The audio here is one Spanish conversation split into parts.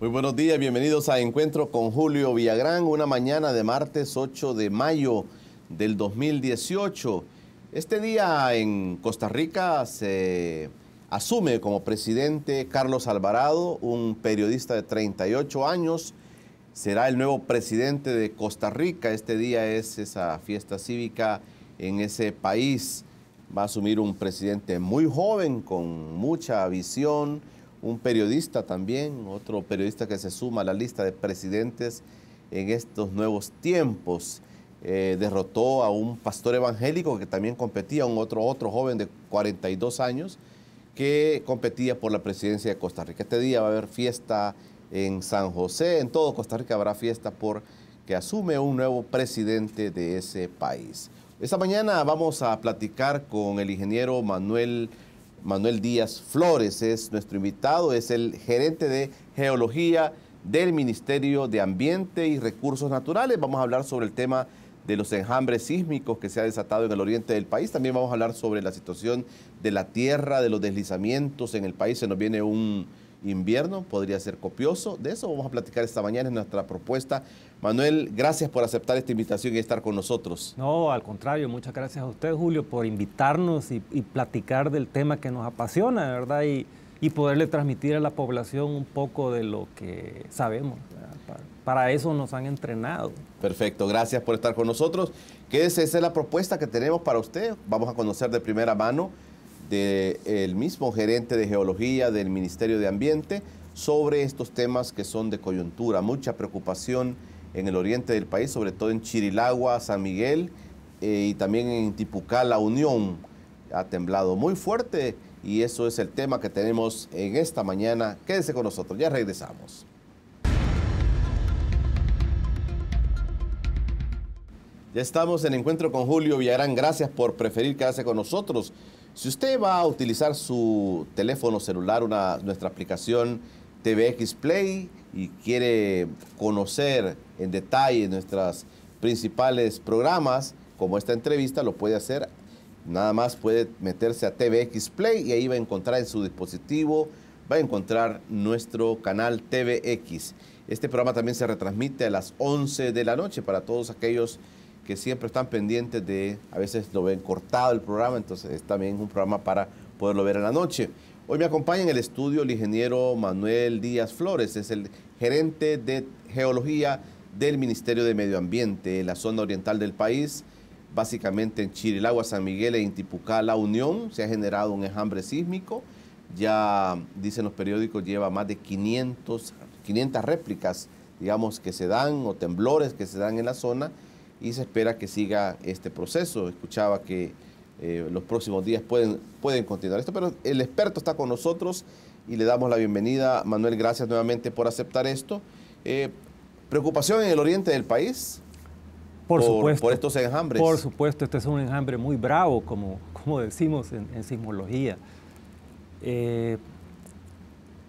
Muy buenos días, bienvenidos a Encuentro con Julio Villagrán, una mañana de martes 8 de mayo del 2018. Este día en Costa Rica se asume como presidente Carlos Alvarado, un periodista de 38 años. Será el nuevo presidente de Costa Rica. Este día es esa fiesta cívica en ese país. Va a asumir un presidente muy joven, con mucha visión, un periodista también, otro periodista que se suma a la lista de presidentes en estos nuevos tiempos. Derrotó a un pastor evangélico que también competía, otro joven de 42 años que competía por la presidencia de Costa Rica. Este día va a haber fiesta en San José, en todo Costa Rica habrá fiesta porque asume un nuevo presidente de ese país. Esta mañana vamos a platicar con el ingeniero Manuel Díaz Flores, es nuestro invitado, es el gerente de geología del Ministerio de Ambiente y Recursos Naturales. Vamos a hablar sobre el tema de los enjambres sísmicos que se ha desatado en el oriente del país. También vamos a hablar sobre la situación de la tierra, de los deslizamientos en el país. Se nos viene un invierno, podría ser copioso. De eso vamos a platicar esta mañana en nuestra propuesta. Manuel, gracias por aceptar esta invitación y estar con nosotros. No, al contrario, muchas gracias a usted, Julio, por invitarnos y platicar del tema que nos apasiona, ¿verdad? Y poderle transmitir a la población un poco de lo que sabemos, ¿verdad? Para eso nos han entrenado. Perfecto, gracias por estar con nosotros. Esa es la propuesta que tenemos para usted. Vamos a conocer de primera mano del mismo gerente de geología del Ministerio de Ambiente sobre estos temas que son de coyuntura. Mucha preocupación en el oriente del país, sobre todo en Chirilagua, San Miguel y también en Tipucá, La Unión. Ha temblado muy fuerte y eso es el tema que tenemos en esta mañana. Quédese con nosotros, ya regresamos. Ya estamos en Encuentro con Julio Villagrán. Gracias por preferir quedarse con nosotros. Si usted va a utilizar su teléfono celular, nuestra aplicación TVX Play, y quiere conocer en detalle nuestros principales programas, como esta entrevista, lo puede hacer. Nada más puede meterse a TVX Play y ahí va a encontrar en su dispositivo, va a encontrar nuestro canal TVX. Este programa también se retransmite a las 11 de la noche para todos aquellos que siempre están pendientes de, a veces lo ven cortado el programa, entonces es también un programa para poderlo ver en la noche. Hoy me acompaña en el estudio el ingeniero Manuel Díaz Flores, es el gerente de geología del Ministerio de Medio Ambiente en la zona oriental del país, básicamente en Chirilagua, San Miguel e en Tipucá, La Unión. Se ha generado un enjambre sísmico, ya dicen los periódicos, lleva más de 500 réplicas, digamos, que se dan, o temblores que se dan en la zona, y se espera que siga este proceso. Escuchaba que los próximos días pueden continuar esto, pero el experto está con nosotros y le damos la bienvenida. Manuel, gracias nuevamente por aceptar esto. ¿Preocupación en el oriente del país? Por supuesto. Por estos enjambres. Por supuesto, este es un enjambre muy bravo, como decimos en sismología.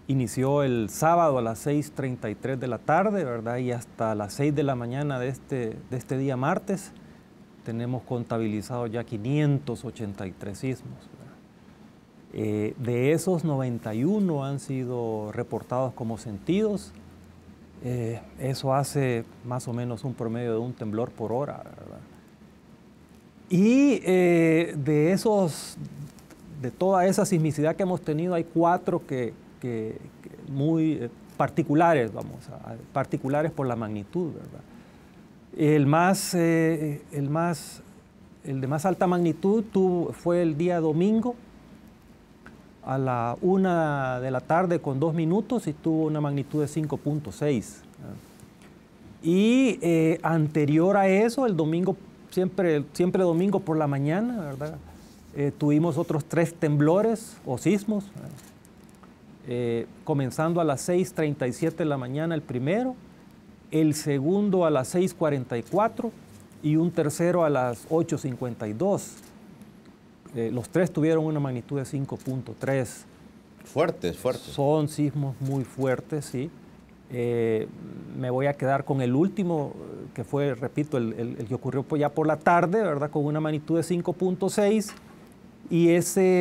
Inició el sábado a las 6:33 de la tarde, ¿verdad? Y hasta las 6 de la mañana de este día martes tenemos contabilizados ya 583 sismos, ¿verdad? De esos, 91 han sido reportados como sentidos. Eso hace más o menos un promedio de un temblor por hora, ¿verdad? Y de toda esa sismicidad que hemos tenido, hay 4 que muy particulares, particulares por la magnitud, ¿verdad? El de más alta magnitud fue el día domingo a la 1 de la tarde con 2 minutos y tuvo una magnitud de 5.6. Y anterior a eso, el domingo, siempre domingo por la mañana, ¿verdad? Tuvimos otros 3 temblores o sismos, comenzando a las 6:37 de la mañana el primero, el segundo a las 6:44 y un tercero a las 8:52. Los 3 tuvieron una magnitud de 5.3. Fuertes. Son sismos muy fuertes, sí. Me voy a quedar con el último, que fue, repito, el que ocurrió ya por la tarde, ¿verdad? Con una magnitud de 5.6. Y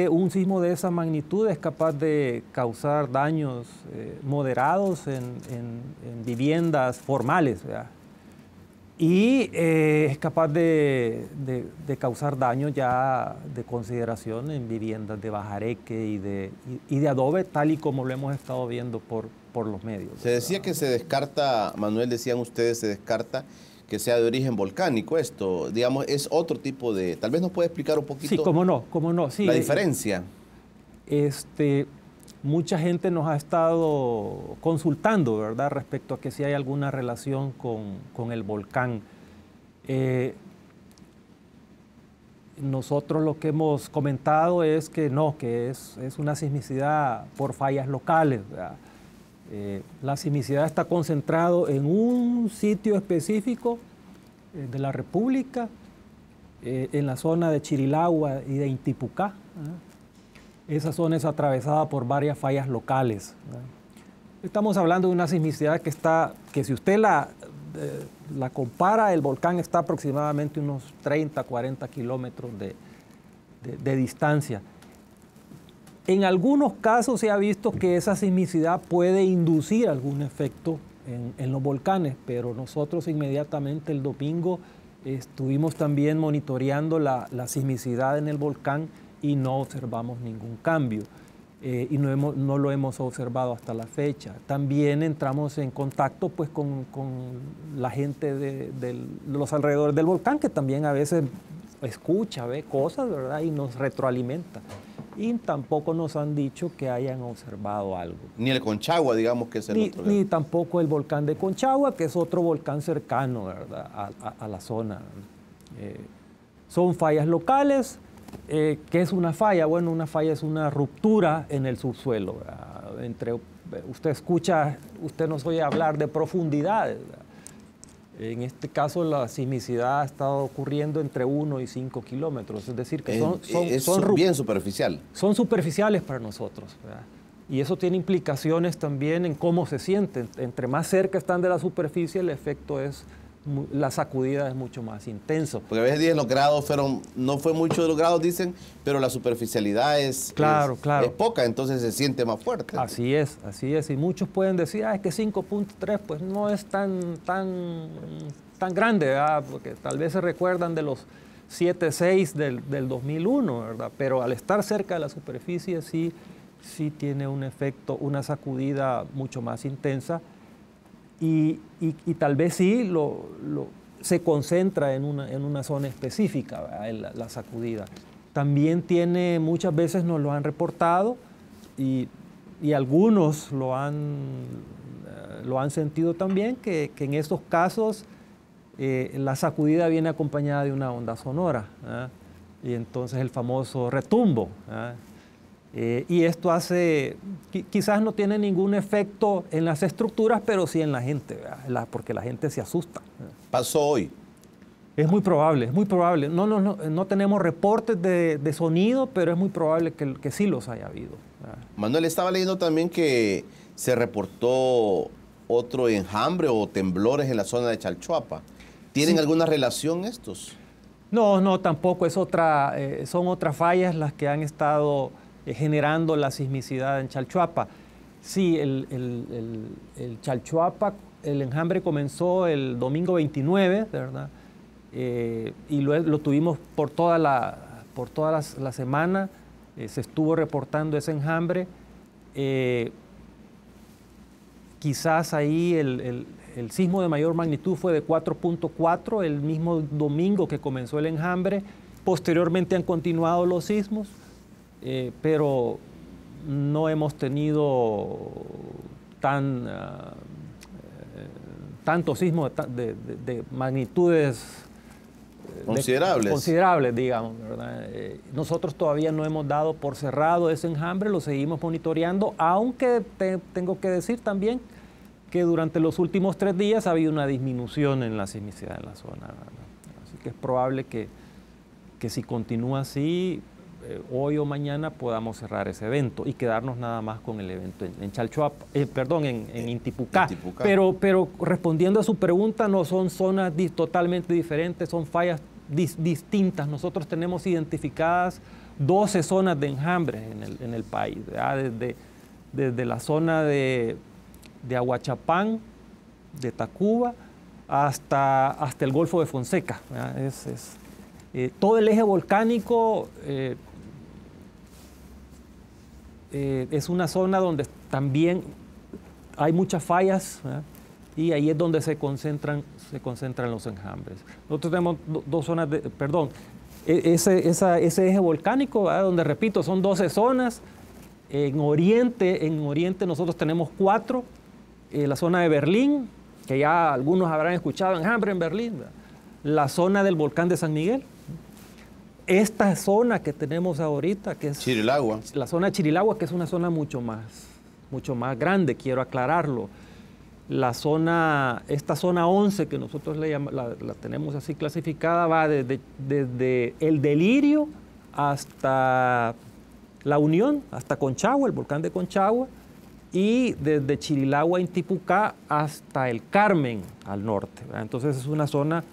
un sismo de esa magnitud es capaz de causar daños moderados en viviendas formales, ¿verdad? Y es capaz de causar daños ya de consideración en viviendas de bajareque y de adobe, tal y como lo hemos estado viendo por los medios. Se decía que se descarta, Manuel, decían ustedes, se descarta que sea de origen volcánico esto, digamos, es otro tipo de... Tal vez nos puede explicar un poquito... Sí, cómo no. Sí, la diferencia. Mucha gente nos ha estado consultando, ¿verdad?, respecto a que si hay alguna relación con el volcán. Nosotros lo que hemos comentado es que no, que es una sismicidad por fallas locales, ¿verdad? La sismicidad está concentrado en un sitio específico de la República, en la zona de Chirilagua y de Intipucá. Esa zona es atravesada por varias fallas locales. Estamos hablando de una sismicidad que si usted la compara, el volcán está aproximadamente unos 30, 40 kilómetros de distancia. En algunos casos se ha visto que esa sismicidad puede inducir algún efecto en los volcanes, pero nosotros inmediatamente el domingo estuvimos también monitoreando la sismicidad en el volcán y no observamos ningún cambio. Y no lo hemos observado hasta la fecha. También entramos en contacto pues, con la gente de los alrededores del volcán, que también a veces escucha, ve cosas, ¿verdad?, y nos retroalimenta. Y tampoco nos han dicho que hayan observado algo. Ni el Conchagua, digamos, que es el otro. Ni tampoco el volcán de Conchagua, que es otro volcán cercano, ¿verdad?, a la zona. Son fallas locales. ¿Qué es una falla? Bueno, una falla es una ruptura en el subsuelo. Usted nos oye hablar de profundidades, ¿verdad? En este caso, la sismicidad ha estado ocurriendo entre 1 y 5 kilómetros, es decir, que son bien superficial. Son superficiales para nosotros, ¿verdad? Y eso tiene implicaciones también en cómo se sienten. Entre más cerca están de la superficie, el efecto la sacudida es mucho más intenso. Porque a veces dicen los grados no fue mucho de los grados, dicen, pero la superficialidad es poca, entonces se siente más fuerte. Así es. Y muchos pueden decir, es que 5.3 pues no es tan grande, ¿verdad? Porque tal vez se recuerdan de los 7.6 del 2001, ¿verdad? Pero al estar cerca de la superficie sí tiene un efecto, una sacudida mucho más intensa. Y tal vez sí se concentra en una zona específica, ¿verdad?, la sacudida. También muchas veces nos lo han reportado y algunos lo han sentido también, que en estos casos la sacudida viene acompañada de una onda sonora, ¿verdad? Y entonces el famoso retumbo, ¿verdad? Y esto quizás no tiene ningún efecto en las estructuras, pero sí en la gente, ¿verdad? Porque la gente se asusta, ¿verdad? ¿Pasó hoy? Es muy probable. No tenemos reportes de sonido, pero es muy probable que sí los haya habido, ¿verdad? Manuel, estaba leyendo también que se reportó otro enjambre o temblores en la zona de Chalchuapa. ¿Tienen alguna relación estos? No, tampoco. Son otras fallas las que han estado generando la sismicidad en Chalchuapa. Sí, el Chalchuapa, el enjambre comenzó el domingo 29, ¿verdad? Y lo tuvimos por toda la semana. Se estuvo reportando ese enjambre. Quizás ahí el sismo de mayor magnitud fue de 4.4, el mismo domingo que comenzó el enjambre. Posteriormente han continuado los sismos. Pero no hemos tenido tantos sismos de magnitudes considerables, digamos, ¿verdad? Nosotros todavía no hemos dado por cerrado ese enjambre, lo seguimos monitoreando, aunque tengo que decir también que durante los últimos 3 días ha habido una disminución en la sismicidad en la zona, ¿verdad? Así que es probable que si continúa así, hoy o mañana podamos cerrar ese evento y quedarnos nada más con el evento en Chalchuapa, en Intipucá. Pero respondiendo a su pregunta, no son zonas totalmente diferentes, son fallas distintas. Nosotros tenemos identificadas 12 zonas de enjambres en el país, desde la zona de Aguachapán, de Tacuba, hasta el Golfo de Fonseca. Todo el eje volcánico es una zona donde también hay muchas fallas, ¿verdad? Y ahí es donde se concentran los enjambres. Nosotros tenemos dos zonas ese eje volcánico, ¿verdad? Donde, repito, son 12 zonas. En Oriente nosotros tenemos 4, la zona de Berlín, que ya algunos habrán escuchado, enjambre en Berlín, ¿verdad? La zona del volcán de San Miguel. Esta zona que tenemos ahorita, que es Chirilagua. La zona de Chirilagua, que es una zona mucho más grande, quiero aclararlo. Esta zona 11, que nosotros la tenemos así clasificada, va desde el Delirio hasta La Unión, hasta Conchagua, el volcán de Conchagua, y desde Chirilagua, Intipucá, hasta el Carmen, al norte, ¿verdad? Entonces es una zona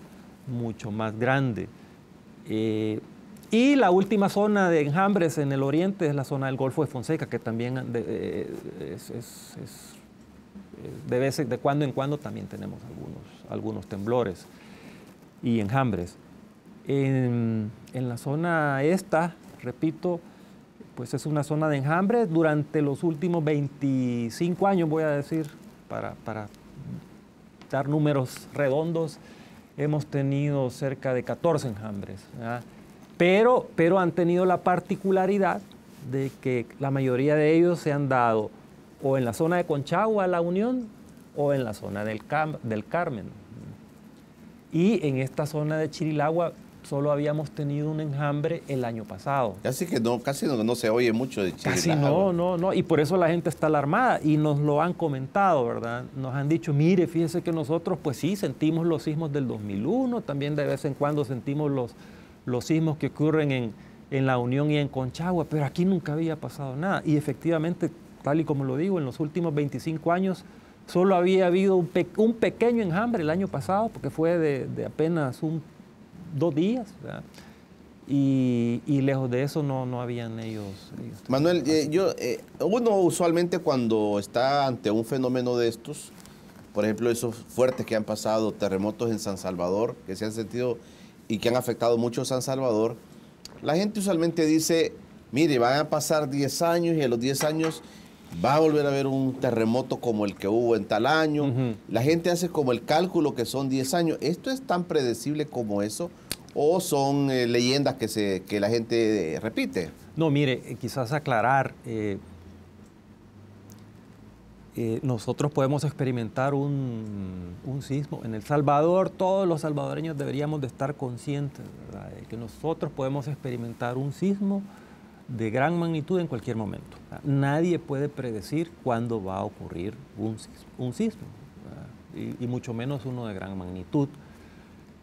mucho más grande. Y la última zona de enjambres en el oriente es la zona del Golfo de Fonseca, que también de cuando en cuando también tenemos algunos temblores y enjambres. En la zona esta, repito, pues es una zona de enjambre. Durante los últimos 25 años, voy a decir, para dar números redondos, hemos tenido cerca de 14 enjambres, ¿verdad? Pero han tenido la particularidad de que la mayoría de ellos se han dado o en la zona de Conchagua, La Unión, o en la zona del Carmen. Y en esta zona de Chirilagua solo habíamos tenido un enjambre el año pasado. Casi no se oye mucho de Chirilagua. Casi no, y por eso la gente está alarmada y nos lo han comentado, ¿verdad? Nos han dicho, mire, fíjese que nosotros pues sí sentimos los sismos del 2001, también de vez en cuando sentimos los sismos que ocurren en La Unión y en Conchagua, pero aquí nunca había pasado nada. Y efectivamente, tal y como lo digo, en los últimos 25 años solo había habido un pequeño enjambre el año pasado, porque fue de apenas 2 días, ¿verdad? Y lejos de eso no habían ellos Manuel, uno usualmente cuando está ante un fenómeno de estos, por ejemplo, esos fuertes que han pasado, terremotos en San Salvador, que se han sentido y que han afectado mucho a San Salvador, la gente usualmente dice, mire, van a pasar 10 años y a los 10 años va a volver a haber un terremoto como el que hubo en tal año. La gente hace como el cálculo que son 10 años. ¿Esto es tan predecible como eso? ¿O son leyendas que la gente repite? No, mire, quizás aclarar, nosotros podemos experimentar un sismo. En El Salvador, todos los salvadoreños deberíamos de estar conscientes, ¿verdad?, de que nosotros podemos experimentar un sismo de gran magnitud en cualquier momento. Nadie puede predecir cuándo va a ocurrir un sismo, y mucho menos uno de gran magnitud.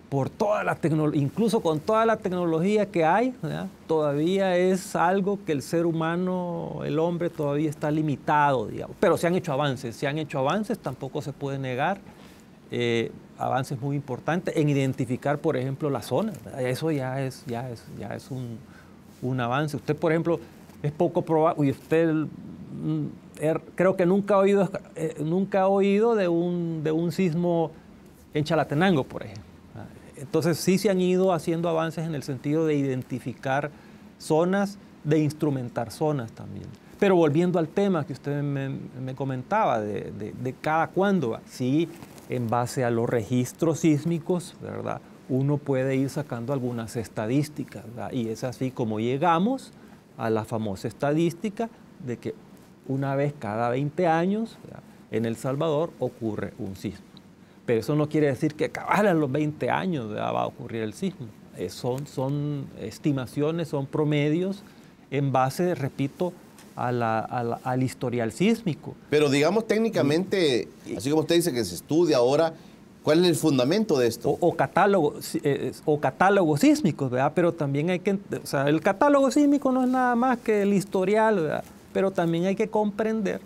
Por toda la tecnología, incluso con toda la tecnología que hay, ¿verdad?, todavía es algo que el ser humano, el hombre, todavía está limitado, digamos. Pero se han hecho avances, tampoco se puede negar, avances muy importantes en identificar, por ejemplo, las zonas, ¿verdad? Eso ya es un avance. Usted, por ejemplo, es poco probable, y usted creo que nunca ha oído de un sismo en Chalatenango, por ejemplo. Entonces sí se han ido haciendo avances en el sentido de identificar zonas, de instrumentar zonas también. Pero volviendo al tema que usted me comentaba, de cada cuándo, sí, en base a los registros sísmicos, ¿verdad?, uno puede ir sacando algunas estadísticas, ¿verdad? Y es así como llegamos a la famosa estadística de que una vez cada 20 años, ¿verdad?, en El Salvador ocurre un sismo. Pero eso no quiere decir que cabal a los 20 años, ¿verdad?, va a ocurrir el sismo. Son estimaciones, son promedios en base, repito, al historial sísmico. Pero digamos técnicamente, así como usted dice que se estudia ahora, ¿cuál es el fundamento de esto? O catálogos sísmicos, ¿verdad? Pero también hay que, o sea, el catálogo sísmico no es nada más que el historial, ¿verdad? Pero también hay que comprender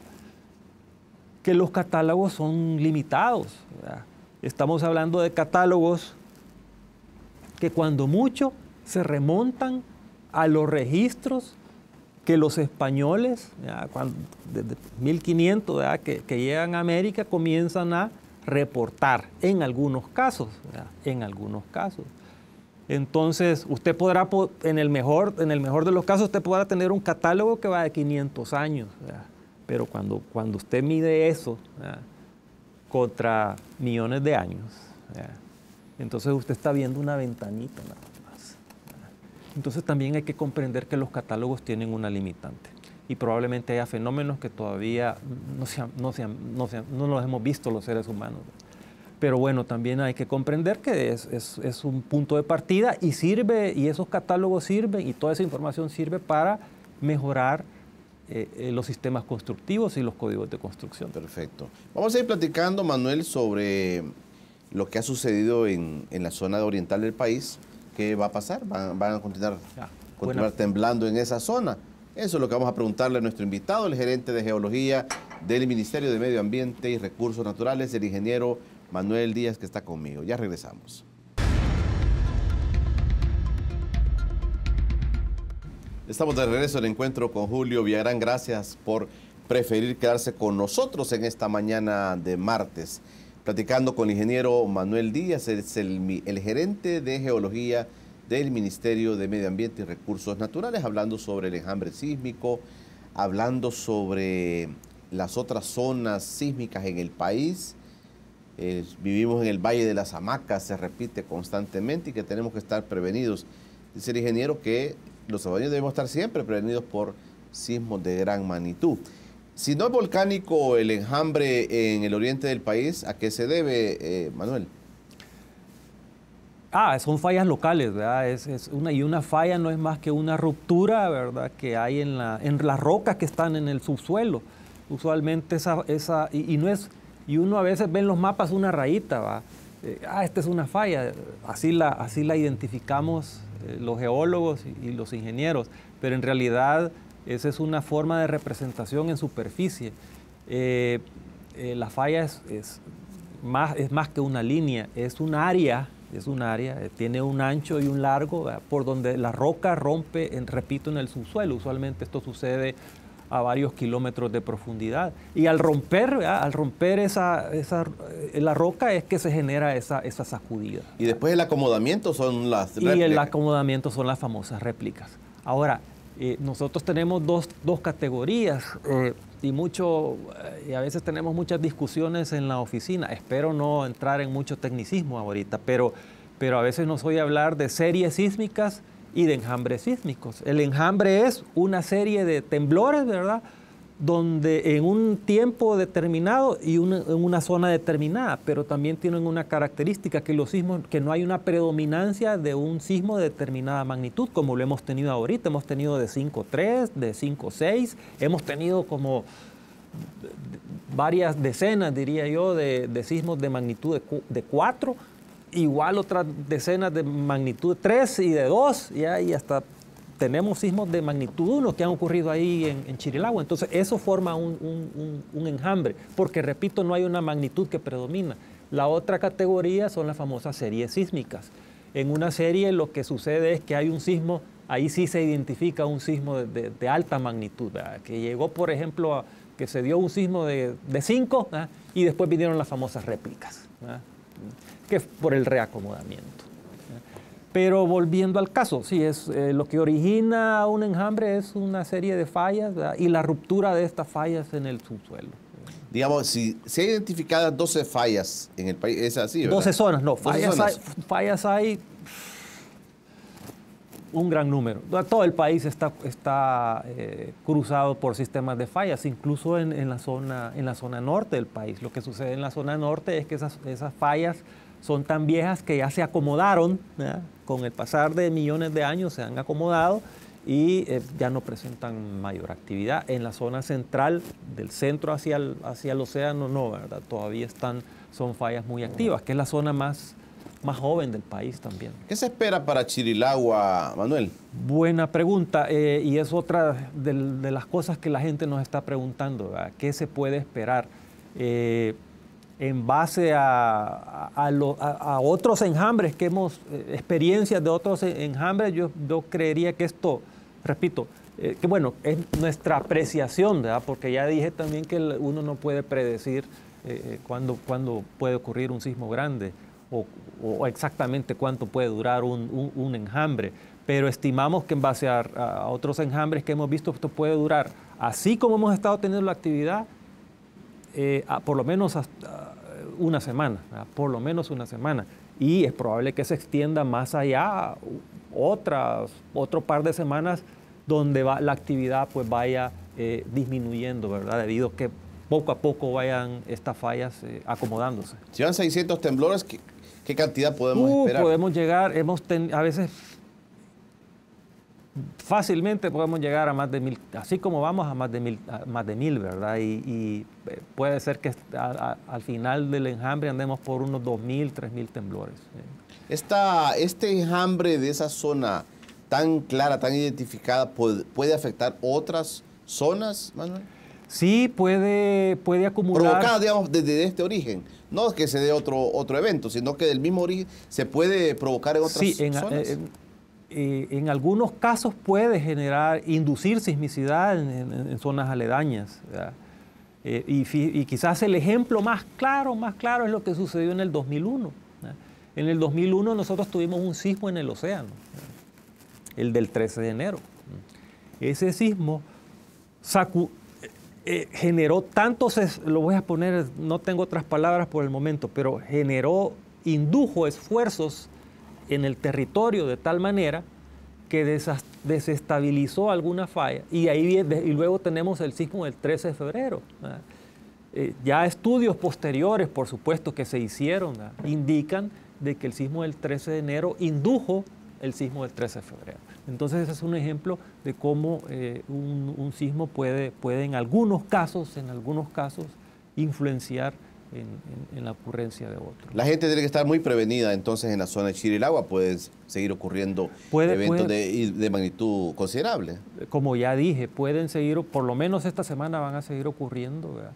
que los catálogos son limitados, ¿verdad? Estamos hablando de catálogos que cuando mucho se remontan a los registros que los españoles, desde 1500, que llegan a América, comienzan a reportar en algunos casos, en algunos casos. Entonces, usted podrá, en el mejor de los casos, usted podrá tener un catálogo que va de 500 años, pero cuando usted mide eso contra millones de años, entonces usted está viendo una ventanita nada más. Entonces también hay que comprender que los catálogos tienen una limitante y probablemente haya fenómenos que todavía no los hemos visto los seres humanos. Pero bueno, también hay que comprender que es un punto de partida y sirve, y esos catálogos sirven, y toda esa información sirve para mejorar los sistemas constructivos y los códigos de construcción. Perfecto. Vamos a ir platicando, Manuel, sobre lo que ha sucedido en la zona oriental del país. ¿Qué va a pasar? ¿Van a continuar temblando en esa zona? Eso es lo que vamos a preguntarle a nuestro invitado, el gerente de Geología del Ministerio de Medio Ambiente y Recursos Naturales, el ingeniero Manuel Díaz, que está conmigo. Ya regresamos. Estamos de regreso al encuentro con Julio Villagrán. Gracias por preferir quedarse con nosotros en esta mañana de martes. Platicando con el ingeniero Manuel Díaz, es el gerente de Geología del Ministerio de Medio Ambiente y Recursos Naturales, hablando sobre el enjambre sísmico, hablando sobre las otras zonas sísmicas en el país. Vivimos en el Valle de las Hamacas, se repite constantemente y que tenemos que estar prevenidos. Dice el ingeniero que los salvadoreños debemos estar siempre prevenidos por sismos de gran magnitud. Si no es volcánico el enjambre en el oriente del país, ¿a qué se debe, Manuel? Son fallas locales, ¿verdad? Y una falla no es más que una ruptura, ¿verdad?, que hay en las rocas que están en el subsuelo. Usualmente y uno a veces ve en los mapas una rayita, ¿va? Esta es una falla. Así la identificamos los geólogos y los ingenieros, pero en realidad esa es una forma de representación en superficie. La falla es más que una línea, es un área, tiene un ancho y un largo, ¿verdad?, por donde la roca rompe, repito, en el subsuelo. Usualmente esto sucede a varios kilómetros de profundidad. Y al romper la roca es que se genera esa sacudida. Y después el acomodamiento son las réplicas. Y el acomodamiento son las famosas réplicas. Ahora, nosotros tenemos dos categorías y a veces tenemos muchas discusiones en la oficina. Espero no entrar en mucho tecnicismo ahorita, pero a veces nos oye hablar de series sísmicas y de enjambres sísmicos. El enjambre es una serie de temblores, ¿verdad?, donde en un tiempo determinado y en una zona determinada, pero también tienen una característica, que los sismos, que no hay una predominancia de un sismo de determinada magnitud, como lo hemos tenido ahorita. Hemos tenido de 5.3, de 5.6, hemos tenido como varias decenas, diría yo, de sismos de magnitud de 4, igual otras decenas de magnitud 3 y de 2, y hasta tenemos sismos de magnitud 1 que han ocurrido ahí en Chirilagua. Entonces eso forma un enjambre, porque repito, no hay una magnitud que predomina. La otra categoría son las famosas series sísmicas. En una serie lo que sucede es que hay un sismo, ahí sí se identifica un sismo de alta magnitud, ¿verdad?, que llegó, por ejemplo, que se dio un sismo de 5, ¿verdad?, y después vinieron las famosas réplicas, ¿verdad?, que es por el reacomodamiento. Pero volviendo al caso, sí, lo que origina un enjambre es una serie de fallas, ¿verdad?, y la ruptura de estas fallas en el subsuelo. Digamos, si se han identificado 12 fallas en el país, es así, ¿verdad? 12 zonas, no, fallas hay un gran número. Todo el país está cruzado por sistemas de fallas, incluso en la zona norte del país. Lo que sucede en la zona norte es que esas fallas son tan viejas que ya se acomodaron, ¿verdad?, con el pasar de millones de años se han acomodado y ya no presentan mayor actividad. En la zona central, del centro hacia el océano, no, ¿verdad?, todavía son fallas muy activas, que es la zona más joven del país también. ¿Qué se espera para Chirilagua, Manuel? Buena pregunta, y es otra de las cosas que la gente nos está preguntando, ¿verdad?, ¿qué se puede esperar? en base a otros enjambres que experiencias de otros enjambres, yo creería que esto, repito, que bueno, es nuestra apreciación, ¿verdad? Porque ya dije también que uno no puede predecir cuándo puede ocurrir un sismo grande o exactamente cuánto puede durar un enjambre, pero estimamos que en base a otros enjambres que hemos visto, esto puede durar, así como hemos estado teniendo la actividad, por lo menos hasta una semana, ¿verdad? Por lo menos una semana. Y es probable que se extienda más allá otro par de semanas donde la actividad pues vaya disminuyendo, ¿verdad? Debido a que poco a poco vayan estas fallas acomodándose. Si van 600 temblores, ¿qué cantidad podemos esperar? Podemos llegar, a veces fácilmente podemos llegar a más de 1000, así como vamos a más de 1000, ¿verdad? Y puede ser que al final del enjambre andemos por unos 2000, 3000 temblores. Este enjambre de esa zona tan clara, tan identificada, ¿puede afectar otras zonas, Manuel? Sí, puede acumular. Provocada, digamos, desde este origen. No es que se dé otro evento, sino que del mismo origen se puede provocar en otras zonas. En algunos casos puede inducir sismicidad en zonas aledañas, ¿verdad? Y quizás el ejemplo más claro es lo que sucedió en el 2001. ¿Verdad? En el 2001 nosotros tuvimos un sismo en el océano, ¿verdad? El del 13 de enero. Ese sismo generó lo voy a poner, no tengo otras palabras por el momento, pero indujo esfuerzos en el territorio de tal manera que desestabilizó alguna falla. Y luego tenemos el sismo del 13 de febrero. Ya estudios posteriores, por supuesto, que se hicieron, indican de que el sismo del 13 de enero indujo el sismo del 13 de febrero. Entonces ese es un ejemplo de cómo un sismo puede en algunos casos, influenciar en la ocurrencia de otro. La gente tiene que estar muy prevenida, entonces en la zona de Chirilagua pueden seguir ocurriendo eventos de magnitud considerable. Como ya dije, pueden seguir, por lo menos esta semana van a seguir ocurriendo, ¿verdad?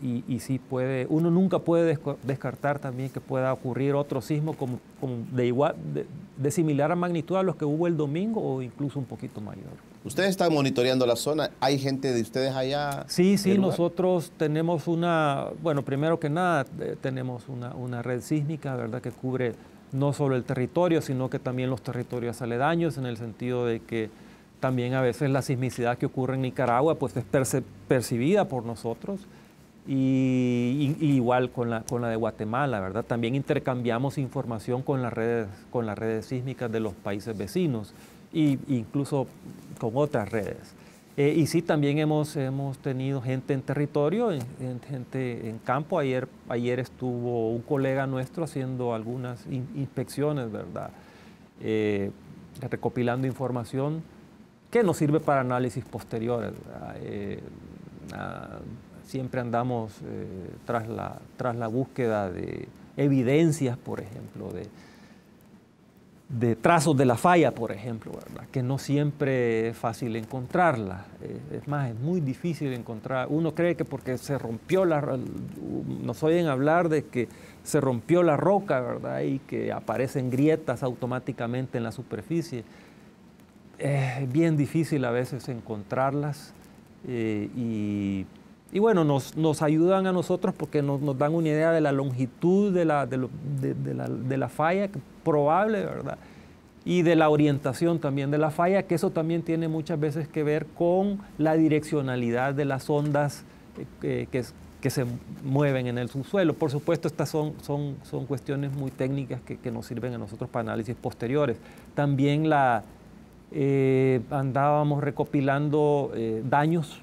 Y sí uno nunca puede descartar también que pueda ocurrir otro sismo de similar a magnitud a los que hubo el domingo o incluso un poquito mayor. ¿Ustedes están monitoreando la zona? ¿Hay gente de ustedes allá? Sí, nosotros tenemos primero que nada tenemos una red sísmica, ¿verdad?, que cubre no solo el territorio, sino que también los territorios aledaños, en el sentido de que también a veces la sismicidad que ocurre en Nicaragua pues es percibida por nosotros. Y igual con la de Guatemala, ¿verdad? También intercambiamos información con las redes sísmicas de los países vecinos e incluso con otras redes. Y sí, también hemos tenido gente en territorio, gente en campo. Ayer estuvo un colega nuestro haciendo algunas inspecciones, ¿verdad? Recopilando información que nos sirve para análisis posteriores, ¿verdad? Siempre andamos tras la búsqueda de evidencias, por ejemplo, de trazos de la falla, por ejemplo, ¿verdad?, que no siempre es fácil encontrarla. Es más, es muy difícil encontrar. Uno cree que porque se rompió nos oyen hablar de que se rompió la roca, ¿verdad?, y que aparecen grietas automáticamente en la superficie. Es bien difícil a veces encontrarlas y bueno, nos ayudan a nosotros porque nos dan una idea de la longitud de la falla probable, ¿verdad? Y de la orientación también de la falla, que eso también tiene muchas veces que ver con la direccionalidad de las ondas que se mueven en el subsuelo. Por supuesto, estas son cuestiones muy técnicas que nos sirven a nosotros para análisis posteriores. También andábamos recopilando daños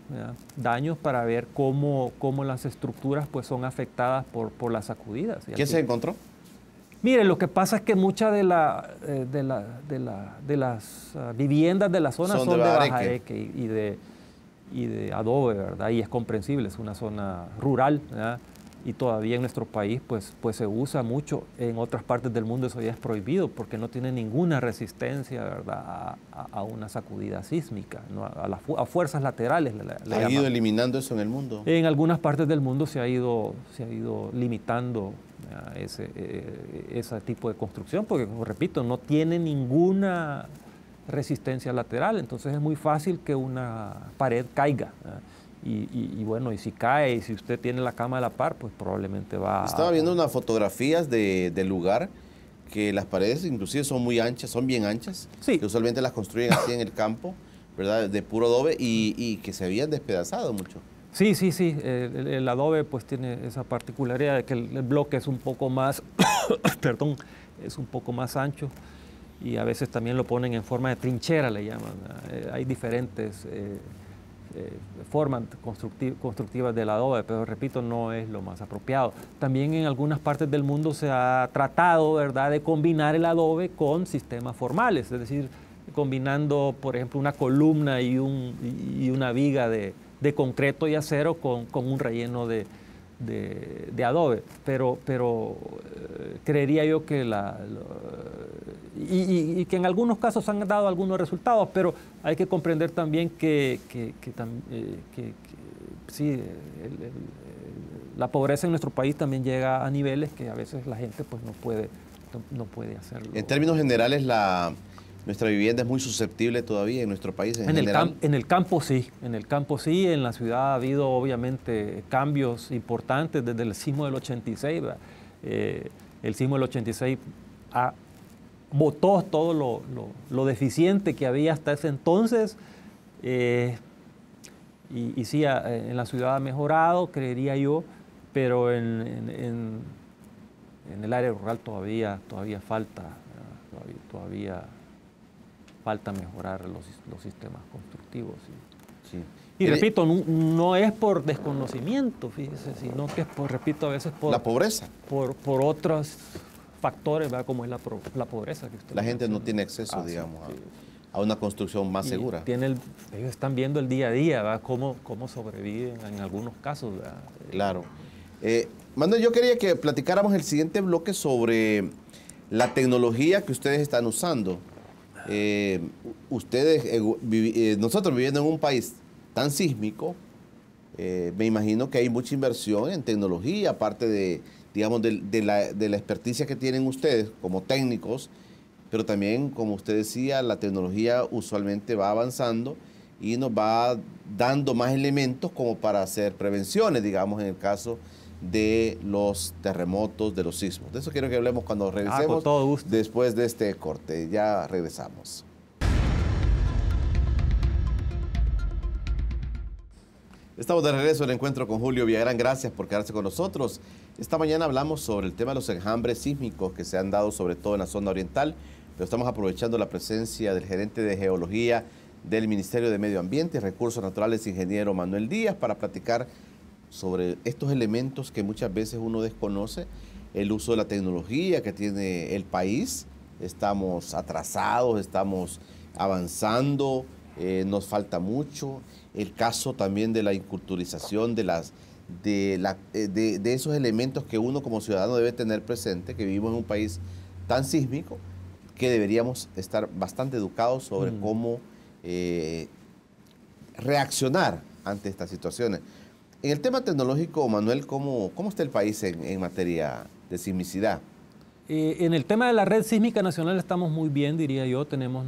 para ver cómo las estructuras pues son afectadas por las sacudidas. ¿Qué se encontró? Mire, lo que pasa es que muchas de las viviendas de la zona son de bajareque y de adobe, ¿verdad? Y es comprensible, es una zona rural, ¿verdad? y todavía en nuestro país pues se usa mucho. En otras partes del mundo eso ya es prohibido porque no tiene ninguna resistencia, ¿verdad?, a una sacudida sísmica, ¿no?, a fuerzas laterales. ¿Ha ido eliminando eso en el mundo? En algunas partes del mundo se ha ido limitando ese tipo de construcción porque, como repito, no tiene ninguna resistencia lateral, entonces es muy fácil que una pared caiga. Y bueno, y si cae, y si usted tiene la cama a la par, pues probablemente va... Estaba viendo unas fotografías del lugar, que las paredes inclusive son muy anchas, son bien anchas, sí, que usualmente las construyen así en el campo, ¿verdad?, de puro adobe, y que se habían despedazado mucho. Sí, el adobe pues tiene esa particularidad de que el bloque es un poco más, perdón, es un poco más ancho, y a veces también lo ponen en forma de trinchera, le llaman. Hay diferentes formas constructivas del adobe, pero repito, no es lo más apropiado. También en algunas partes del mundo se ha tratado, ¿verdad?, de combinar el adobe con sistemas formales, es decir, combinando, por ejemplo, una columna y una viga de concreto y acero con un relleno de adobe, pero creería yo que y que en algunos casos han dado algunos resultados, pero hay que comprender también que sí, la pobreza en nuestro país también llega a niveles que a veces la gente pues no puede hacerlo. En términos generales, nuestra vivienda es muy susceptible todavía en nuestro país en general. En el campo sí, en la ciudad ha habido obviamente cambios importantes desde el sismo del 86. El sismo del 86 botó todo lo deficiente que había hasta ese entonces, y sí, en la ciudad ha mejorado, creería yo, pero en el área rural todavía falta, falta mejorar los sistemas constructivos. Sí. Y repito, no es por desconocimiento, fíjese, sino que es repito, a veces por... La pobreza. Por otros factores, ¿verdad?, como es la pobreza. Que usted la gente no tiene acceso, digamos, sí, a una construcción más segura. Ellos están viendo el día a día, ¿verdad?, cómo sobreviven en algunos casos, ¿verdad? Claro. Manuel, yo quería que platicáramos el siguiente bloque sobre la tecnología que ustedes están usando. Nosotros viviendo en un país tan sísmico, me imagino que hay mucha inversión en tecnología, aparte de la experticia que tienen ustedes como técnicos, pero también, como usted decía, la tecnología usualmente va avanzando y nos va dando más elementos como para hacer prevenciones, digamos, en el caso de los terremotos, de los sismos. De eso quiero que hablemos cuando regresemos, con todo gusto, después de este corte. Ya regresamos. Estamos de regreso en el encuentro con Julio Villagrán. Gracias por quedarse con nosotros. Esta mañana hablamos sobre el tema de los enjambres sísmicos que se han dado sobre todo en la zona oriental, pero estamos aprovechando la presencia del gerente de Geología del Ministerio de Medio Ambiente y Recursos Naturales, ingeniero Manuel Díaz, para platicar sobre estos elementos que muchas veces uno desconoce, el uso de la tecnología que tiene el país. Estamos atrasados, estamos avanzando, nos falta mucho. El caso también de la inculturización de esos elementos que uno como ciudadano debe tener presente, que vivimos en un país tan sísmico, que deberíamos estar bastante educados sobre cómo reaccionar ante estas situaciones. En el tema tecnológico, Manuel, ¿cómo está el país en materia de sismicidad? En el tema de la red sísmica nacional estamos muy bien, diría yo. Tenemos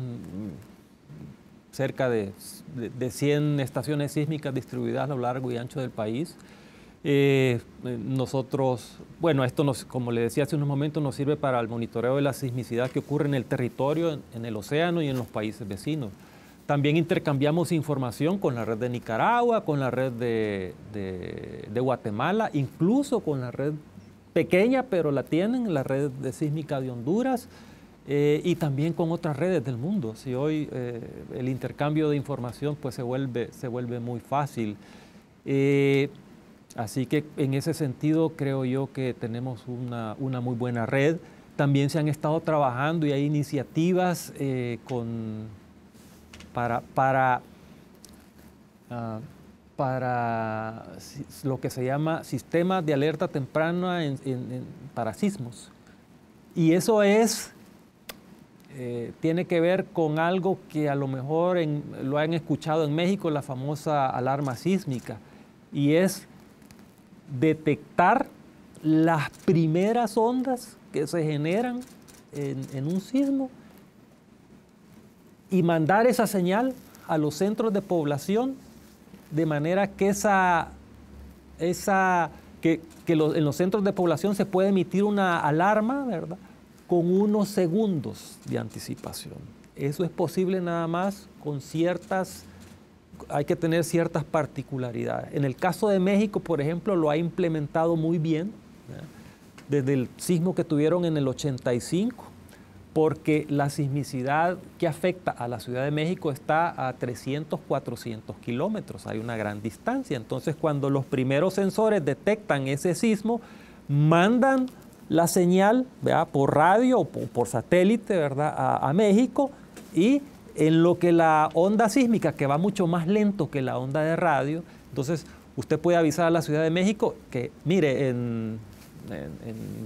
cerca de 100 estaciones sísmicas distribuidas a lo largo y ancho del país. Nosotros, bueno, esto como le decía hace unos momentos, nos sirve para el monitoreo de la sismicidad que ocurre en el territorio, en el océano y en los países vecinos. También intercambiamos información con la red de Nicaragua, con la red de Guatemala, incluso con la red pequeña, pero la tienen, la red de sísmica de Honduras, y también con otras redes del mundo. Si hoy el intercambio de información pues se vuelve muy fácil. Así que en ese sentido creo yo que tenemos una muy buena red. También se han estado trabajando y hay iniciativas para para lo que se llama sistemas de alerta temprana para sismos. Y eso tiene que ver con algo que a lo mejor lo han escuchado en México, la famosa alarma sísmica, y es detectar las primeras ondas que se generan en un sismo y mandar esa señal a los centros de población, de manera que en los centros de población se puede emitir una alarma, ¿verdad?, con unos segundos de anticipación. Eso es posible nada más con hay que tener ciertas particularidades. En el caso de México, por ejemplo, lo ha implementado muy bien, ¿verdad?, desde el sismo que tuvieron en el 85, porque la sismicidad que afecta a la Ciudad de México está a 300, 400 kilómetros, hay una gran distancia. Entonces, cuando los primeros sensores detectan ese sismo, mandan la señal, ¿verdad?, por radio o por satélite, ¿verdad?, a México, y en lo que la onda sísmica, que va mucho más lento que la onda de radio, entonces usted puede avisar a la Ciudad de México que, mire, en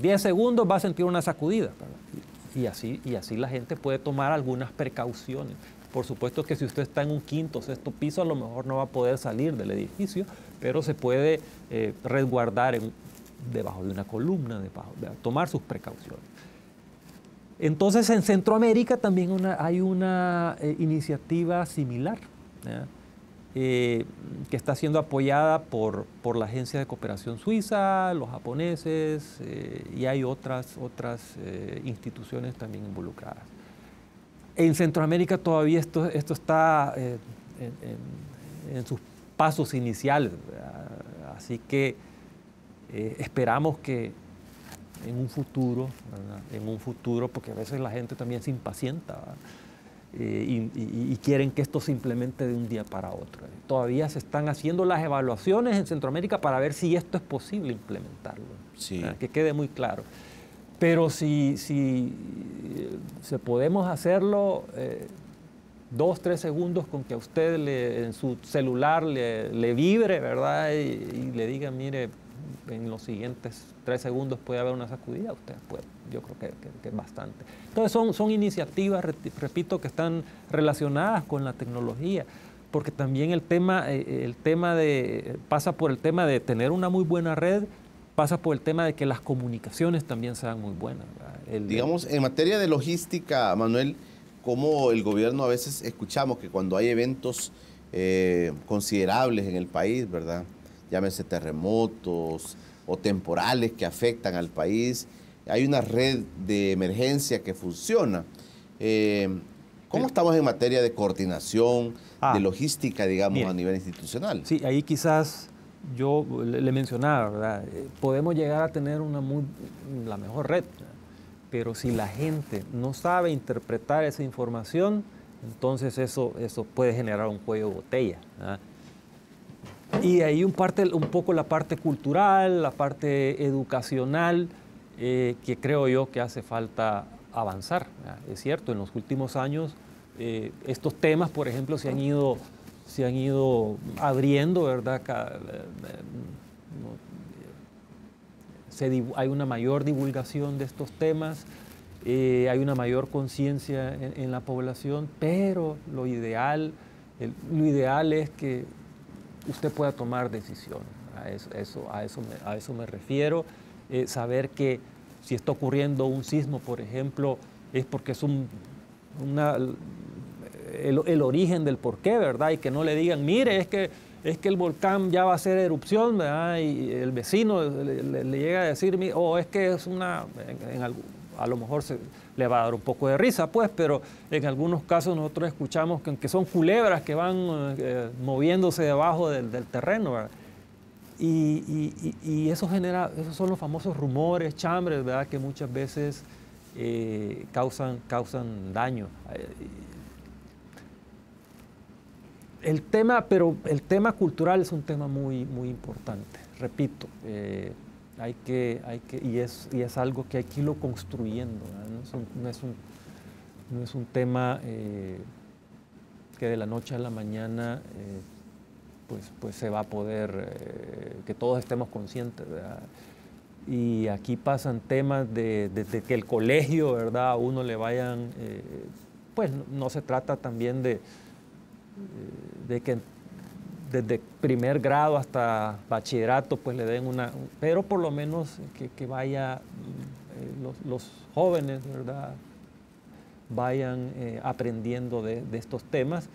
10 segundos va a sentir una sacudida, ¿verdad? Y así la gente puede tomar algunas precauciones. Por supuesto que si usted está en un quinto o sexto piso, a lo mejor no va a poder salir del edificio, pero se puede resguardar debajo de una columna, tomar sus precauciones. Entonces, en Centroamérica también hay una iniciativa similar, que está siendo apoyada por la Agencia de Cooperación Suiza, los japoneses, y hay otras instituciones también involucradas. En Centroamérica todavía esto está en sus pasos iniciales, ¿verdad? Así que esperamos que en un futuro, ¿verdad?, porque a veces la gente también se impacienta, ¿verdad?, y quieren que esto se implemente de un día para otro. Todavía se están haciendo las evaluaciones en Centroamérica para ver si esto es posible implementarlo, sí, que quede muy claro. Pero si podemos hacerlo 2, 3 segundos con que a usted en su celular le vibre, ¿verdad?, y le diga, mire, en los siguientes 3 segundos puede haber una sacudida, usted puede. Yo creo que es bastante. Entonces son iniciativas, repito, que están relacionadas con la tecnología, porque también pasa por el tema de tener una muy buena red, pasa por el tema de que las comunicaciones también sean muy buenas, ¿verdad? Digamos, en materia de logística, Manuel, como el gobierno a veces escuchamos que cuando hay eventos considerables en el país, ¿verdad?, llámese terremotos o temporales que afectan al país, hay una red de emergencia que funciona. ¿Cómo estamos en materia de coordinación, de logística, digamos, a nivel institucional? Sí, ahí quizás yo le mencionaba, ¿verdad?, podemos llegar a tener la mejor red, ¿verdad?, pero si la gente no sabe interpretar esa información, entonces eso puede generar un cuello de botella, ¿verdad? Y ahí un poco la parte cultural, la parte educacional, que creo yo que hace falta avanzar, ¿verdad? Es cierto, en los últimos años estos temas, por ejemplo, se han ido abriendo, ¿verdad? Hay una mayor divulgación de estos temas, hay una mayor conciencia en la población, pero lo ideal es que usted pueda tomar decisiones. A eso me refiero. Saber que si está ocurriendo un sismo, por ejemplo, es porque es el origen del porqué, ¿verdad? Y que no le digan, mire, es que el volcán ya va a hacer erupción, ¿verdad? Y el vecino le llega a decir, es que es a lo mejor le va a dar un poco de risa, pues, pero en algunos casos nosotros escuchamos que son culebras que van moviéndose debajo del terreno, ¿verdad? Y esos son los famosos rumores, chambres, ¿verdad?, que muchas veces causan daño. El tema cultural es un tema muy, muy importante. Repito, y es algo que hay que irlo construyendo, ¿verdad? No es un tema que de la noche a la mañana pues se va a poder, que todos estemos conscientes, ¿verdad? Y aquí pasan temas de que el colegio, ¿verdad? A uno le vayan, pues no se trata también de que desde primer grado hasta bachillerato pues le den pero por lo menos que vaya los jóvenes, ¿verdad? Vayan aprendiendo de estos temas,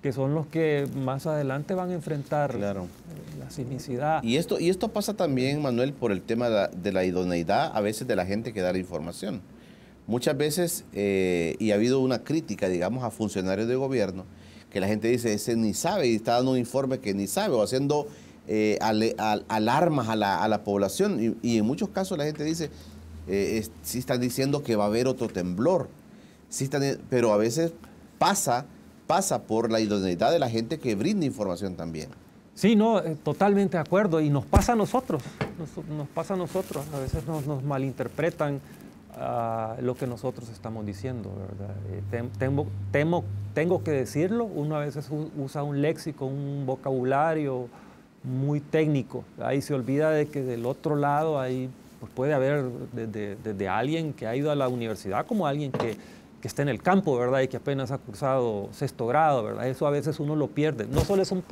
que son los que más adelante van a enfrentar, claro, la sismicidad. Y esto pasa también, Manuel, por el tema de la idoneidad a veces de la gente que da la información. Muchas veces, y ha habido una crítica, digamos, a funcionarios de gobierno, que la gente dice, ese ni sabe, y está dando un informe que ni sabe, o haciendo alarmas a la población. Y en muchos casos la gente dice, sí están diciendo que va a haber otro temblor, sí pero a veces pasa por la idoneidad de la gente que brinda información también. Sí, no, totalmente de acuerdo. Y nos pasa a nosotros, nos pasa a nosotros. A veces nos malinterpretan lo que nosotros estamos diciendo, ¿verdad? Tengo que decirlo, uno a veces usa un léxico, un vocabulario muy técnico. Ahí se olvida de que del otro lado ahí pues puede haber desde alguien que ha ido a la universidad como alguien que está en el campo, ¿verdad? Y que apenas ha cursado sexto grado, ¿verdad? Eso a veces uno lo pierde. No solo es un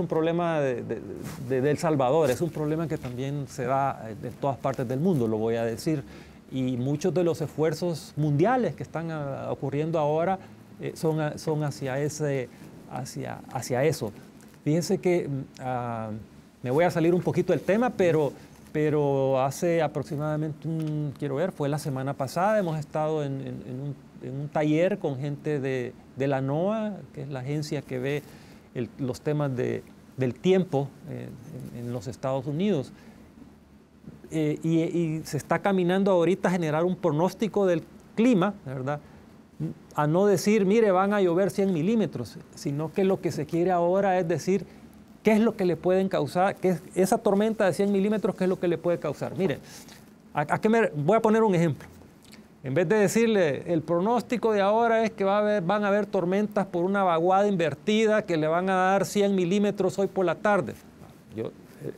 problema de El Salvador, es un problema que también se da en todas partes del mundo, lo voy a decir. Y muchos de los esfuerzos mundiales que están ocurriendo ahora son hacia eso. Fíjense que me voy a salir un poquito del tema, pero hace aproximadamente, fue la semana pasada, hemos estado en un taller con gente de la NOAA, que es la agencia que ve los temas del tiempo en los Estados Unidos. Y se está caminando ahorita a generar un pronóstico del clima, ¿verdad? A no decir, mire, van a llover 100 milímetros, sino que lo que se quiere ahora es decir, ¿qué es lo que le pueden causar? Esa tormenta de 100 milímetros, ¿qué es lo que le puede causar? Mire, voy a poner un ejemplo. En vez de decirle, el pronóstico de ahora es que van a haber tormentas por una vaguada invertida que le van a dar 100 milímetros hoy por la tarde.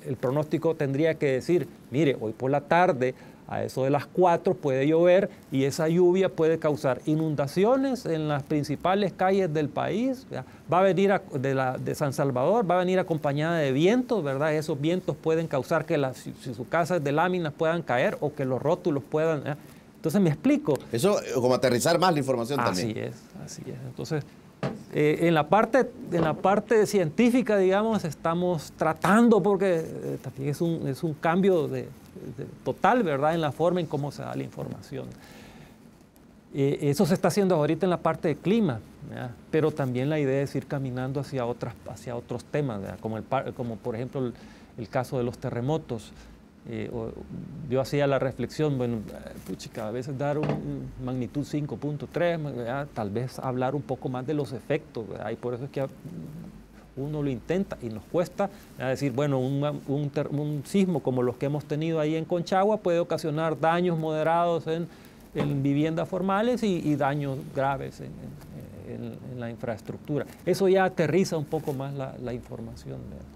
El pronóstico tendría que decir, mire, hoy por la tarde, a eso de las 4 puede llover y esa lluvia puede causar inundaciones en las principales calles del país. Va a venir de San Salvador, va a venir acompañada de vientos, ¿verdad? Esos vientos pueden causar que si su casa es de láminas puedan caer o que los rótulos puedan... Entonces me explico. Eso como aterrizar más la información también. Así es. Entonces, en la parte científica, digamos, estamos tratando, porque también es un cambio total, ¿verdad?, en la forma en cómo se da la información. Eso se está haciendo ahorita en la parte de clima, ¿verdad? Pero también la idea es ir caminando hacia otros temas, ¿verdad? Como por ejemplo el caso de los terremotos. Yo hacía la reflexión, bueno, a veces dar un magnitud 5.3, tal vez hablar un poco más de los efectos, ¿verdad? Y por eso es que uno lo intenta y nos cuesta, decir, bueno, un sismo como los que hemos tenido ahí en Conchagua puede ocasionar daños moderados en viviendas formales y daños graves en la infraestructura. Eso ya aterriza un poco más la información, ¿verdad?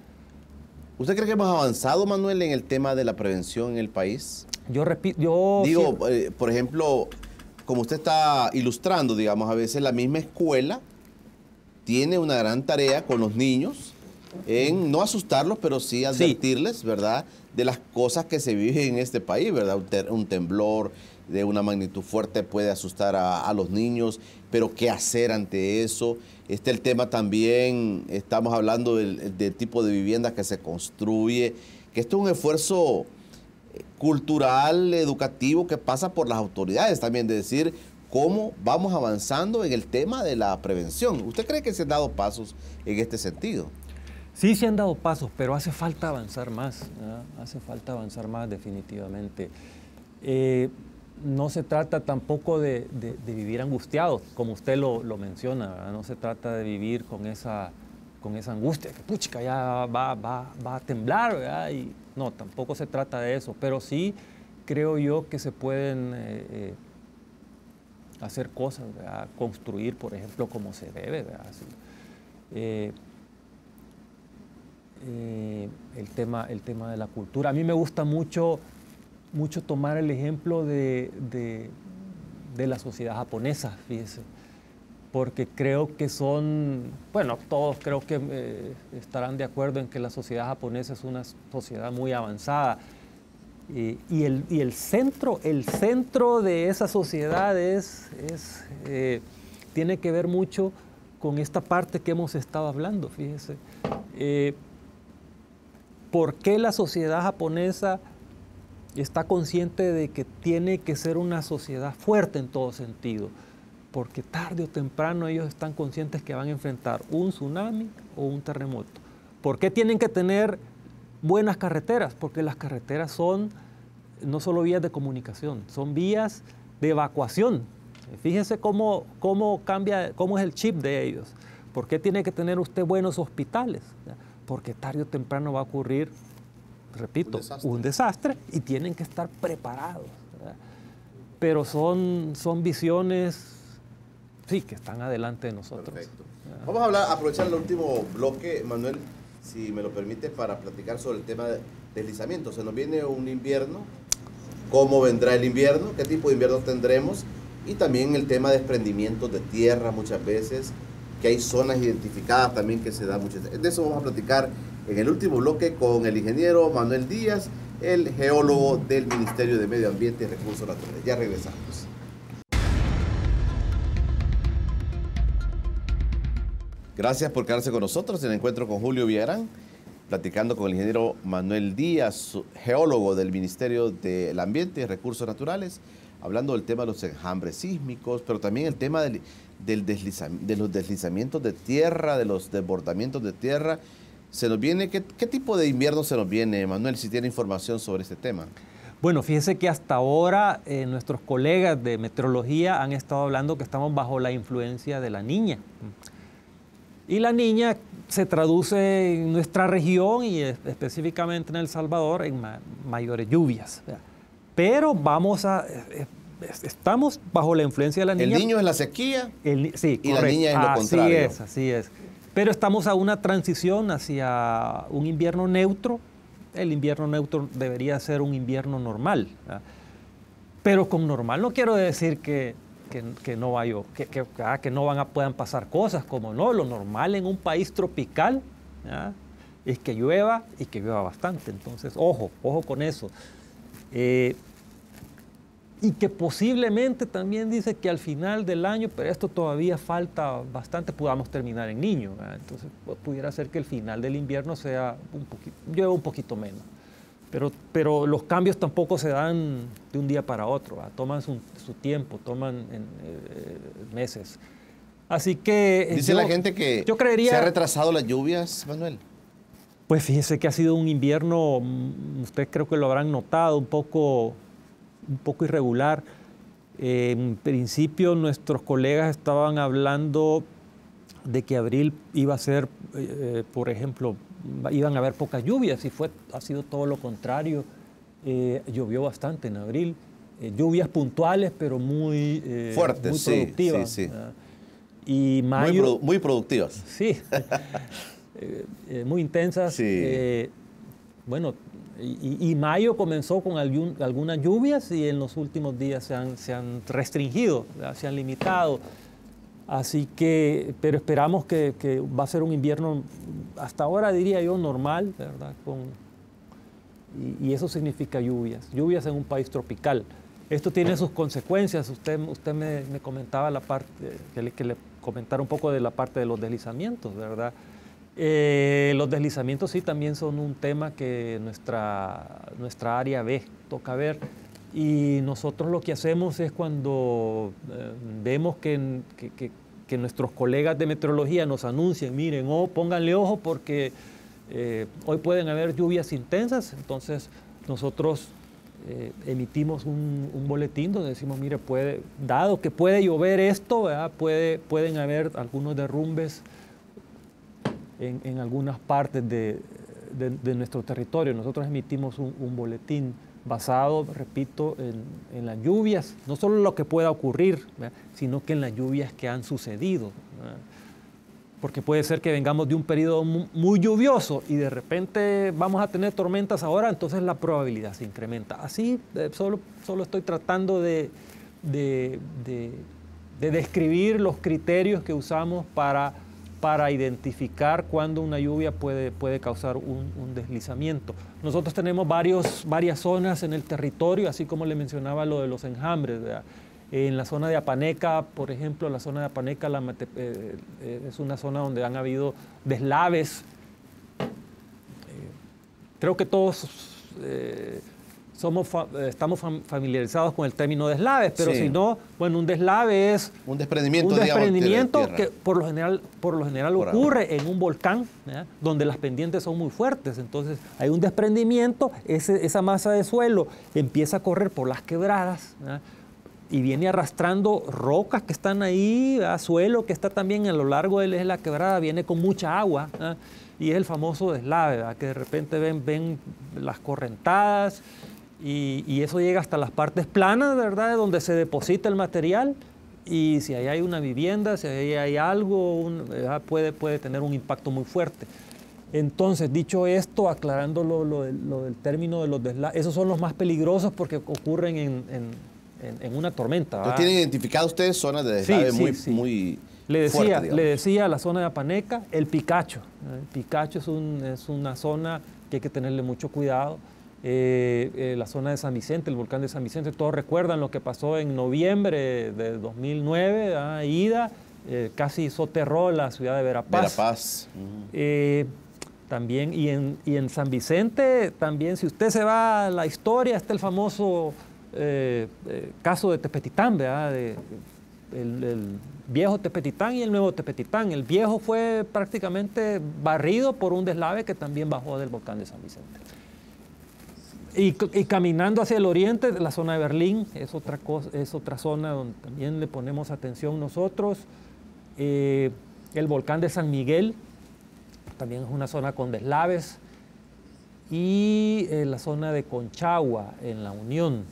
¿Usted cree que hemos avanzado, Manuel, en el tema de la prevención en el país? Por ejemplo, como usted está ilustrando, digamos, a veces la misma escuela tiene una gran tarea con los niños en no asustarlos, pero sí advertirles, ¿verdad?, de las cosas que se viven en este país, ¿verdad? Un temblor de una magnitud fuerte puede asustar a los niños, pero ¿qué hacer ante eso? El tema también, estamos hablando del tipo de vivienda que se construye, que esto es un esfuerzo cultural, educativo, que pasa por las autoridades también, de decir cómo vamos avanzando en el tema de la prevención. ¿Usted cree que se han dado pasos en este sentido? Sí, se han dado pasos, pero hace falta avanzar más, ¿verdad? Hace falta avanzar más definitivamente. No se trata tampoco de vivir angustiados, como usted lo menciona, ¿verdad? No se trata de vivir con esa angustia, que puchica, ya va a temblar, ¿verdad? Y no, tampoco se trata de eso, pero sí creo yo que se pueden hacer cosas, ¿verdad? Construir, por ejemplo, como se debe, ¿verdad? el tema de la cultura. A mí me gusta mucho tomar el ejemplo de la sociedad japonesa, fíjese, porque creo que todos creo que estarán de acuerdo en que la sociedad japonesa es una sociedad muy avanzada. Y el centro de esa sociedad tiene que ver mucho con esta parte que hemos estado hablando, fíjese. ¿Por qué la sociedad japonesa está consciente de que tiene que ser una sociedad fuerte en todo sentido? Porque tarde o temprano ellos están conscientes que van a enfrentar un tsunami o un terremoto. ¿Por qué tienen que tener buenas carreteras? Porque las carreteras son no solo vías de comunicación, son vías de evacuación. Fíjese cómo es el chip de ellos. ¿Por qué tiene que tener usted buenos hospitales? Porque tarde o temprano va a ocurrir, repito, un desastre y tienen que estar preparados, ¿verdad? Pero son visiones, sí, que están adelante de nosotros. Perfecto. Vamos a aprovechar el último bloque, Manuel, si me lo permite, para platicar sobre el tema de deslizamiento. Se nos viene un invierno, ¿cómo vendrá el invierno? ¿Qué tipo de invierno tendremos? Y también el tema de desprendimientos de tierra muchas veces, que hay zonas identificadas también que se da mucho. De eso vamos a platicar en el último bloque con el ingeniero Manuel Díaz, el geólogo del Ministerio de Medio Ambiente y Recursos Naturales. Ya regresamos. Gracias por quedarse con nosotros en el encuentro con Julio Villagrán, platicando con el ingeniero Manuel Díaz, geólogo del Ministerio del Ambiente y Recursos Naturales, hablando del tema de los enjambres sísmicos, pero también el tema de los deslizamientos de tierra, de los desbordamientos de tierra. Se nos viene, ¿qué tipo de invierno se nos viene, Manuel, si tiene información sobre este tema? Bueno, fíjese que hasta ahora nuestros colegas de meteorología han estado hablando que estamos bajo la influencia de la Niña. Y la Niña se traduce en nuestra región y específicamente en El Salvador en mayores lluvias. Pero estamos bajo la influencia de la Niña. El Niño es la sequía sí, y correcto. La Niña es lo contrario. Así es. Pero estamos a una transición hacia un invierno neutro. El invierno neutro debería ser un invierno normal, ¿verdad? Pero con normal no quiero decir que no puedan pasar cosas, como no. Lo normal en un país tropical, ¿verdad?, es que llueva y que llueva bastante. Entonces, ojo con eso. Y que posiblemente también dice que al final del año, pero esto todavía falta bastante, podamos terminar en niño, ¿verdad? Entonces pudiera ser que el final del invierno sea llueva un poquito menos. Pero los cambios tampoco se dan de un día para otro, ¿verdad? Toman su tiempo, toman meses. Así que dice la gente que se ha retrasado las lluvias, Manuel. Pues fíjese que ha sido un invierno, ustedes creo que lo habrán notado, un poco irregular. En principio nuestros colegas estaban hablando de que abril iba a ser, por ejemplo, iban a haber pocas lluvias y ha sido todo lo contrario. Llovió bastante en abril, lluvias puntuales pero muy fuertes, muy productivas. Sí. Y mayo, muy productivas. Sí, muy intensas. Sí. Bueno, y mayo comenzó con algunas lluvias y en los últimos días se han restringido, se han limitado. Así que, pero esperamos que va a ser un invierno, hasta ahora diría yo, normal, ¿verdad? Y eso significa lluvias en un país tropical. Esto tiene sus consecuencias. Usted me comentaba la parte, que le comentara un poco de la parte de los deslizamientos, ¿verdad? Los deslizamientos sí también son un tema que nuestra área toca ver. Y nosotros lo que hacemos es cuando vemos que nuestros colegas de meteorología nos anuncian, miren, pónganle ojo porque hoy pueden haber lluvias intensas, entonces nosotros emitimos un boletín donde decimos, mire, dado que puede llover esto, ¿verdad?, pueden haber algunos derrumbes en algunas partes de nuestro territorio. Nosotros emitimos un boletín basado, repito, en las lluvias, no solo lo que pueda ocurrir, ¿verdad?, sino que en las lluvias que han sucedido, ¿verdad? porque puede ser que vengamos de un periodo muy lluvioso y de repente vamos a tener tormentas ahora, entonces la probabilidad se incrementa. Así solo estoy tratando de describir los criterios que usamos para identificar cuándo una lluvia puede causar un deslizamiento. Nosotros tenemos varias zonas en el territorio, así como le mencionaba lo de los enjambres, ¿verdad? En la zona de Apaneca, por ejemplo, la zona de Apaneca es una zona donde han habido deslaves. Creo que todos estamos familiarizados con el término deslaves, pero sí. Si no, bueno, un deslave es un desprendimiento, digamos, que por lo general ocurre en un volcán, ¿verdad? Donde las pendientes son muy fuertes. Entonces hay un desprendimiento, esa masa de suelo empieza a correr por las quebradas, ¿verdad? Y viene arrastrando rocas que están ahí, suelo que está también a lo largo de la quebrada, viene con mucha agua, ¿verdad? Y es el famoso deslave, ¿verdad? Que de repente ven las correntadas y eso llega hasta las partes planas, ¿verdad? Donde se deposita el material, y si ahí hay una vivienda, si ahí hay algo, puede tener un impacto muy fuerte. Entonces, dicho esto, aclarando lo del término de los deslaves, esos son los más peligrosos porque ocurren en una tormenta. ¿No tienen identificado ustedes zonas de deslave muy fuerte, le decía la zona de Apaneca, el Picacho. El Picacho es una zona que hay que tenerle mucho cuidado. La zona de San Vicente, el volcán de San Vicente, todos recuerdan lo que pasó en noviembre de 2009, Ida, casi soterró la ciudad de Verapaz. También, y en San Vicente, también, si usted se va a la historia, está el famoso caso de Tepetitán, ¿verdad? El viejo Tepetitán y el nuevo Tepetitán. El viejo fue prácticamente barrido por un deslave que también bajó del volcán de San Vicente. Y caminando hacia el oriente, la zona de Berlín es otra zona donde también le ponemos atención nosotros. El volcán de San Miguel también es una zona con deslaves. Y la zona de Conchagua, en La Unión.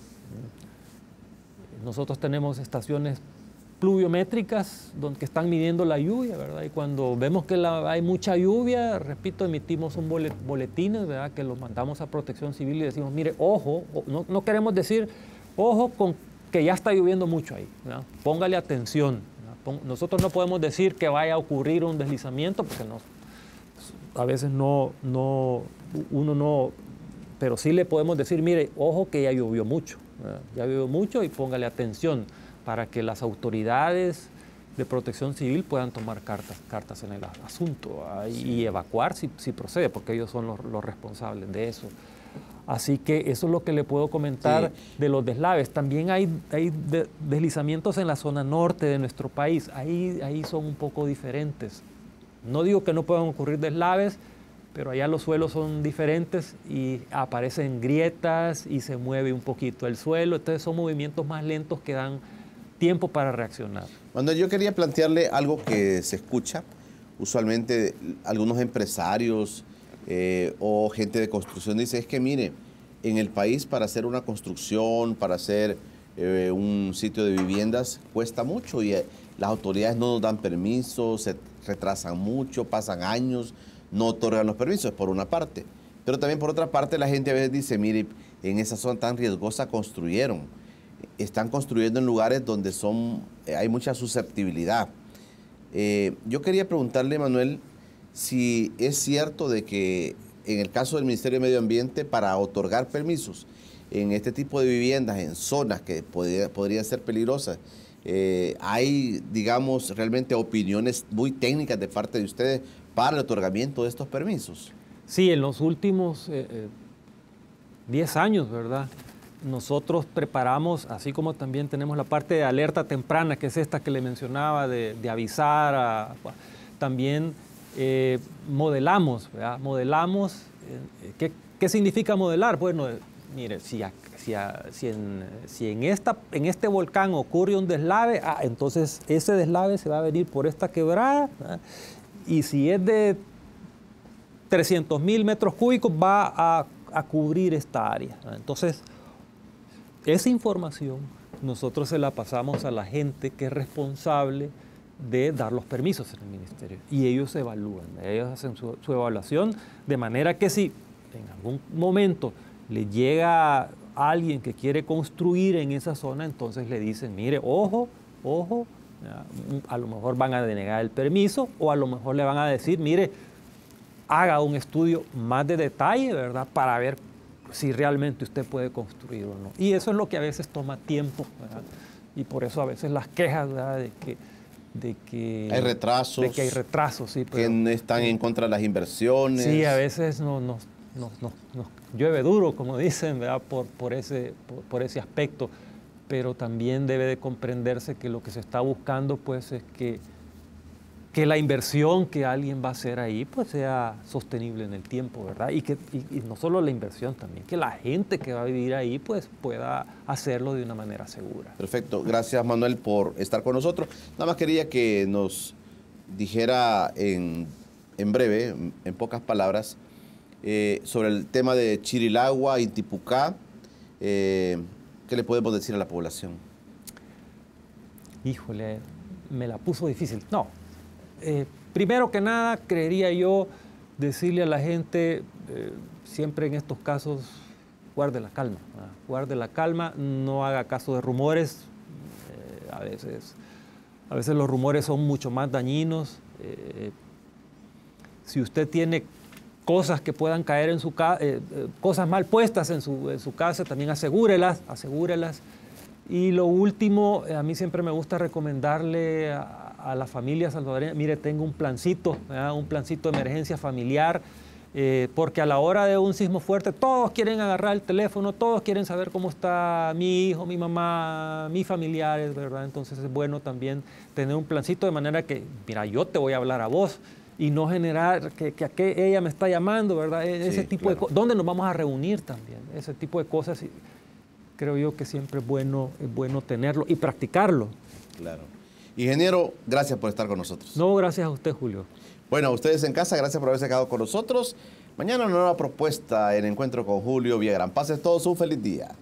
Nosotros tenemos estaciones pluviométricas que están midiendo la lluvia, ¿verdad? Y cuando vemos que hay mucha lluvia, repito, emitimos un boletines, ¿verdad? Que los mandamos a Protección Civil y decimos, mire, ojo, no queremos decir, ojo con que ya está lloviendo mucho ahí, ¿verdad? Póngale atención, ¿verdad? Nosotros no podemos decir que vaya a ocurrir un deslizamiento, porque a veces uno no, pero sí le podemos decir, mire, ojo que ya llovió mucho, ¿verdad? Ya llovió mucho y póngale atención para que las autoridades de Protección Civil puedan tomar cartas en el asunto, y evacuar si procede, porque ellos son los responsables de eso. Así que eso es lo que le puedo comentar de los deslaves. También hay deslizamientos en la zona norte de nuestro país. Ahí son un poco diferentes. No digo que no puedan ocurrir deslaves, pero allá los suelos son diferentes y aparecen grietas y se mueve un poquito el suelo. Entonces son movimientos más lentos que dan tiempo para reaccionar. Manuel, yo quería plantearle algo que se escucha usualmente. Algunos empresarios o gente de construcción dice, es que mire, en el país para hacer una construcción, para hacer un sitio de viviendas, cuesta mucho y las autoridades no nos dan permisos, se retrasan mucho, pasan años, no otorgan los permisos, por una parte. Pero también por otra parte la gente a veces dice, mire, en esa zona tan riesgosa están construyendo en lugares donde hay mucha susceptibilidad. Yo quería preguntarle, Manuel, si es cierto de que en el caso del Ministerio de Medio Ambiente, para otorgar permisos en este tipo de viviendas, en zonas que podrían ser peligrosas, hay, digamos, realmente opiniones muy técnicas de parte de ustedes para el otorgamiento de estos permisos. Sí, en los últimos 10 años, ¿verdad? Nosotros preparamos, así como también tenemos la parte de alerta temprana, que es esta que le mencionaba, de avisar, también modelamos, ¿verdad? Modelamos, ¿qué significa modelar? Bueno, mire, si en este volcán ocurre un deslave, entonces ese deslave se va a venir por esta quebrada, ¿verdad? Y si es de 300,000 metros cúbicos, va a cubrir esta área, ¿verdad? Entonces, esa información nosotros se la pasamos a la gente que es responsable de dar los permisos en el ministerio. Y ellos evalúan, ellos hacen su evaluación, de manera que si en algún momento le llega alguien que quiere construir en esa zona, entonces le dicen, mire, ojo, ojo, a lo mejor van a denegar el permiso o a lo mejor le van a decir, mire, haga un estudio más de detalle, ¿verdad? Para ver si realmente usted puede construir o no. Y eso es lo que a veces toma tiempo, ¿verdad? Y por eso a veces las quejas, ¿verdad? De que hay retrasos. De que hay retrasos, sí. Pero, que están en contra de las inversiones. Sí, a veces nos llueve duro, como dicen, ¿verdad? Por ese aspecto. Pero también debe de comprenderse que lo que se está buscando, pues, es que la inversión que alguien va a hacer ahí pues sea sostenible en el tiempo, ¿verdad? Y no solo la inversión también, que la gente que va a vivir ahí pues pueda hacerlo de una manera segura. Perfecto. Gracias, Manuel, por estar con nosotros. Nada más quería que nos dijera en breve, en pocas palabras, sobre el tema de Chirilagua y Tipucá. ¿Qué le podemos decir a la población? Híjole, me la puso difícil. No. Primero que nada, creería yo decirle a la gente, siempre en estos casos, guarde la calma, ¿verdad? Guarde la calma, no haga caso de rumores. A veces los rumores son mucho más dañinos. Si usted tiene cosas que puedan caer en su casa, cosas mal puestas en su casa, también asegúrelas. Y lo último, a mí siempre me gusta recomendarle a la familia salvadoreña, mire, tengo un plancito, ¿verdad? Un plancito de emergencia familiar, porque a la hora de un sismo fuerte todos quieren agarrar el teléfono, todos quieren saber cómo está mi hijo, mi mamá, mis familiares, ¿verdad? Entonces es bueno también tener un plancito de manera que, mira, yo te voy a hablar a vos y no generar que ella me está llamando, ¿verdad? Ese tipo de cosas. ¿Dónde nos vamos a reunir también? Ese tipo de cosas, creo yo que siempre es bueno tenerlo y practicarlo. Claro. Ingeniero, gracias por estar con nosotros. No, gracias a usted, Julio. Bueno, a ustedes en casa, gracias por haberse quedado con nosotros. Mañana una nueva propuesta en Encuentro con Julio Villagrán. Pasen todos un feliz día.